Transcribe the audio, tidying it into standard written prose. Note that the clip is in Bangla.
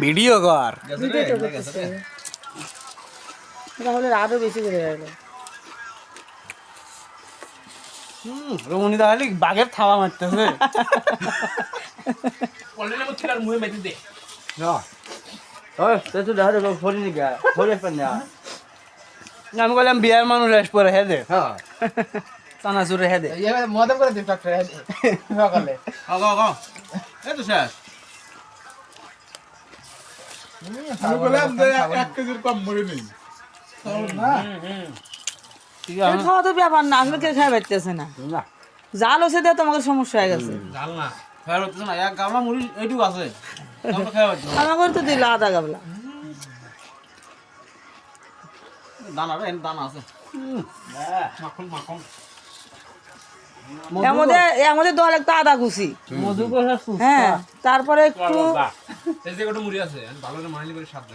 ভিডিও কর ভিডিও তো করতেছে তাহলে আরো বেশি করে গেল রমণী তাহলে বাঘের থাবা মারতেছে অলরেডি আমার ছেলের মুখে মেতে দে ওই তো দেখা যাবে ফোন নি গা ফোন পেন না আমি বললাম বিয়ার মানুষ এস পরে হে দে হ্যাঁ চানাচুরে হে দে মজা করে দিস ডক্টর সকালে এই তো শেষ আমি বললাম যে 1 কেজির কম মরে নেই না ঠিক আছে খাওয়া তো ব্যাপার না আসলে কেউ খাই পাইতেছে না না জাল হচ্ছে দিয়ে তোমাকে সমস্যা হয়ে গেছে জাল না ফের হচ্ছে না এক গামলা মুড়ি এইটুকু আছে আমরা খাওয়া হচ্ছে আমাকে তো দিল আধা গাবলা দানা রে দানা আছে মাখন মাখন এর মধ্যে দল একটা আদা কুচি মধু করে হ্যাঁ তারপরে একটু এই যে একটা মুড়ি আছে ভালো করে মাইলি করে স্বাদ